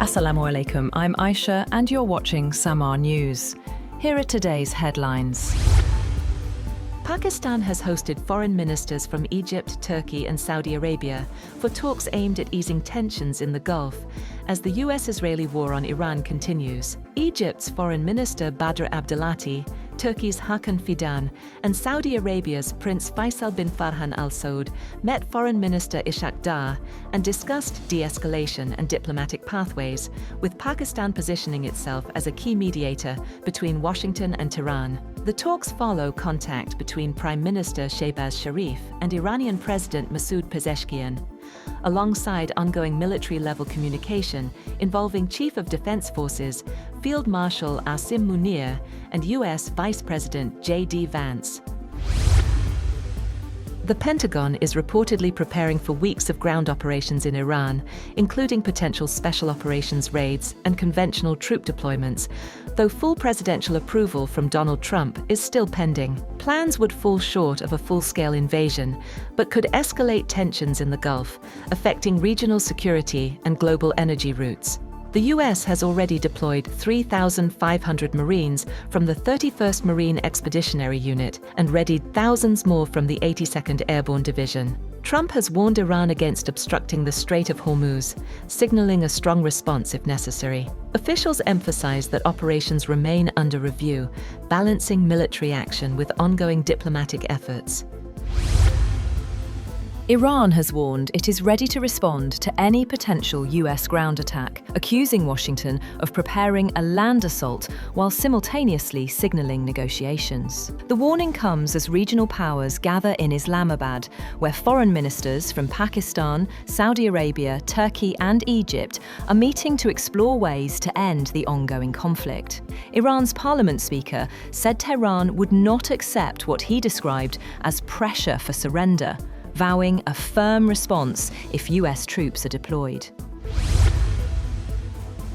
Assalamu alaikum, I'm Aisha and you're watching Samaa News. Here are today's headlines. Pakistan has hosted foreign ministers from Egypt, Turkey and Saudi Arabia for talks aimed at easing tensions in the Gulf as the US-Israeli war on Iran continues. Egypt's Foreign Minister Badr Abdelatty, Turkey's Hakan Fidan, and Saudi Arabia's Prince Faisal bin Farhan Al Saud met Foreign Minister Ishaq Dar and discussed de-escalation and diplomatic pathways, with Pakistan positioning itself as a key mediator between Washington and Tehran. The talks follow contact between Prime Minister Shehbaz Sharif and Iranian President Masoud Pezeshkian, alongside ongoing military-level communication involving Chief of Defense Forces, Field Marshal Mu-neer, and US Vice President J.D. Vance. The Pentagon is reportedly preparing for weeks of ground operations in Iran, including potential special operations raids and conventional troop deployments, though full presidential approval from Donald Trump is still pending. Plans would fall short of a full-scale invasion, but could escalate tensions in the Gulf, affecting regional security and global energy routes. The US has already deployed 3,500 Marines from the 31st Marine Expeditionary Unit and readied thousands more from the 82nd Airborne Division. Trump has warned Iran against obstructing the Strait of Hormuz, signaling a strong response if necessary. Officials emphasize that operations remain under review, balancing military action with ongoing diplomatic efforts. Iran has warned it is ready to respond to any potential US ground attack, accusing Washington of preparing a land assault while simultaneously signaling negotiations. The warning comes as regional powers gather in Islamabad, where foreign ministers from Pakistan, Saudi Arabia, Turkey and Egypt are meeting to explore ways to end the ongoing conflict. Iran's parliament speaker said Tehran would not accept what he described as pressure for surrender, vowing a firm response if US troops are deployed.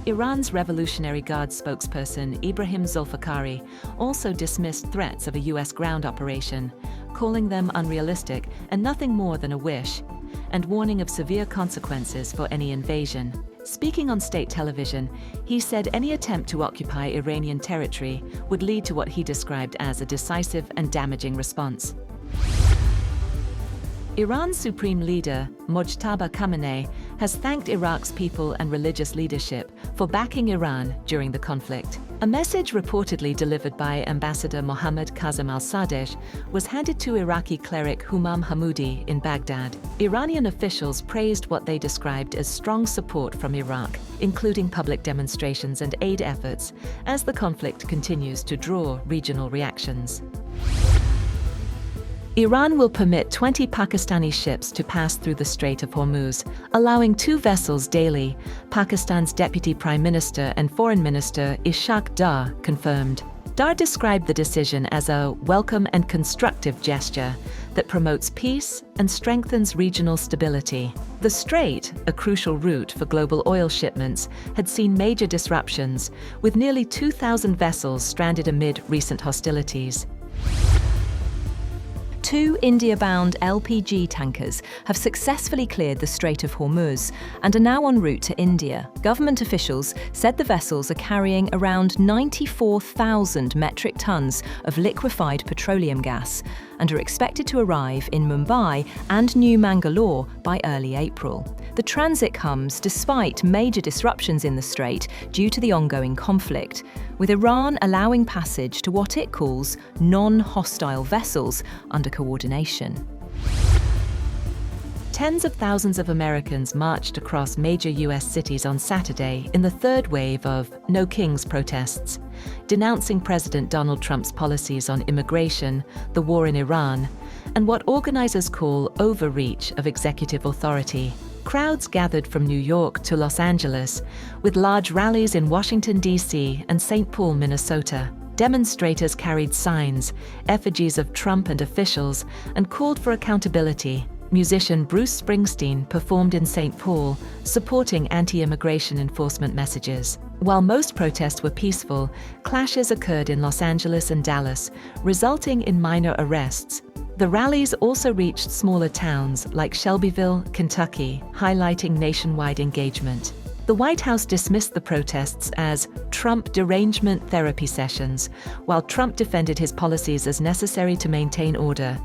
Iran's Revolutionary Guard spokesperson Ibrahim Zulfikari also dismissed threats of a US ground operation, calling them unrealistic and nothing more than a wish, and warning of severe consequences for any invasion. Speaking on state television, he said any attempt to occupy Iranian territory would lead to what he described as a decisive and damaging response. Iran's supreme leader, Mojtaba Khamenei, has thanked Iraq's people and religious leadership for backing Iran during the conflict. A message reportedly delivered by Ambassador Mohammad Kazem al-Sadesh was handed to Iraqi cleric Humam Hammoudi in Baghdad. Iranian officials praised what they described as strong support from Iraq, including public demonstrations and aid efforts, as the conflict continues to draw regional reactions. Iran will permit 20 Pakistani ships to pass through the Strait of Hormuz, allowing 2 vessels daily, Pakistan's Deputy Prime Minister and Foreign Minister Ishaq Dar confirmed. Dar described the decision as a welcome and constructive gesture that promotes peace and strengthens regional stability. The Strait, a crucial route for global oil shipments, had seen major disruptions, with nearly 2,000 vessels stranded amid recent hostilities. 2 India-bound LPG tankers have successfully cleared the Strait of Hormuz and are now en route to India. Government officials said the vessels are carrying around 94,000 metric tons of liquefied petroleum gas and are expected to arrive in Mumbai and New Mangalore by early April. The transit comes despite major disruptions in the strait due to the ongoing conflict, with Iran allowing passage to what it calls non-hostile vessels under coordination. Tens of thousands of Americans marched across major US cities on Saturday in the third wave of No Kings protests, denouncing President Donald Trump's policies on immigration, the war in Iran, and what organizers call overreach of executive authority. Crowds gathered from New York to Los Angeles, with large rallies in Washington, D.C. and St. Paul, Minnesota. Demonstrators carried signs, effigies of Trump and officials, and called for accountability. Musician Bruce Springsteen performed in St. Paul, supporting anti-immigration enforcement messages. While most protests were peaceful, clashes occurred in Los Angeles and Dallas, resulting in minor arrests. The rallies also reached smaller towns like Shelbyville, Kentucky, highlighting nationwide engagement. The White House dismissed the protests as Trump derangement therapy sessions, while Trump defended his policies as necessary to maintain order.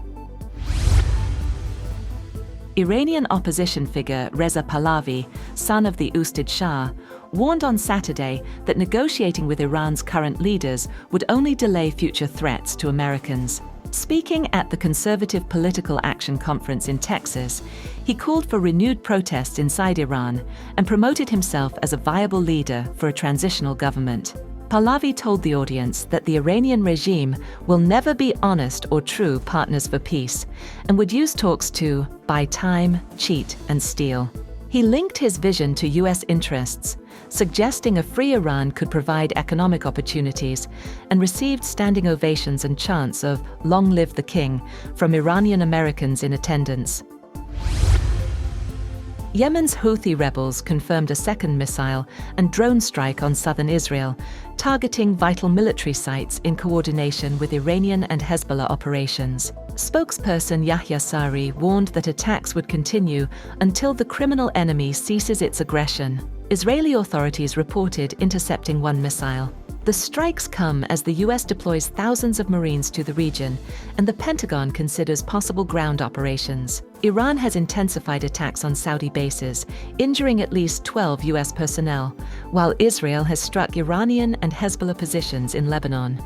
Iranian opposition figure Reza Pahlavi, son of the ousted Shah, warned on Saturday that negotiating with Iran's current leaders would only delay future threats to Americans. Speaking at the Conservative Political Action Conference in Texas, he called for renewed protests inside Iran and promoted himself as a viable leader for a transitional government. Pahlavi told the audience that the Iranian regime will never be honest or true partners for peace and would use talks to buy time, cheat, and steal. He linked his vision to U.S. interests, suggesting a free Iran could provide economic opportunities, and received standing ovations and chants of "Long live the King" from Iranian Americans in attendance. Yemen's Houthi rebels confirmed a second missile and drone strike on southern Israel, targeting vital military sites in coordination with Iranian and Hezbollah operations. Spokesperson Yahya Sari warned that attacks would continue until the criminal enemy ceases its aggression. Israeli authorities reported intercepting one missile. The strikes come as the U.S. deploys thousands of Marines to the region, and the Pentagon considers possible ground operations. Iran has intensified attacks on Saudi bases, injuring at least 12 U.S. personnel, while Israel has struck Iranian and Hezbollah positions in Lebanon.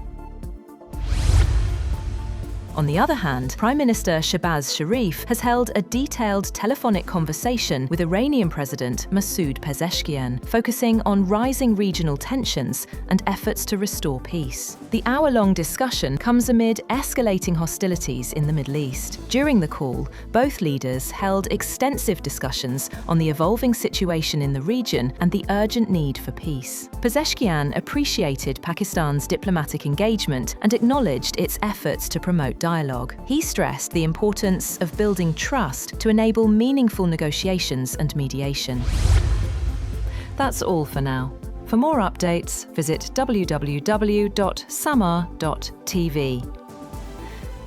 On the other hand, Prime Minister Shehbaz Sharif has held a detailed telephonic conversation with Iranian President Masoud Pezeshkian, focusing on rising regional tensions and efforts to restore peace. The hour-long discussion comes amid escalating hostilities in the Middle East. During the call, both leaders held extensive discussions on the evolving situation in the region and the urgent need for peace. Pezeshkian appreciated Pakistan's diplomatic engagement and acknowledged its efforts to promote dialogue. He stressed the importance of building trust to enable meaningful negotiations and mediation. That's all for now. For more updates, visit www.samaa.tv.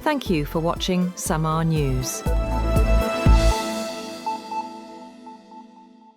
Thank you for watching Samaa News.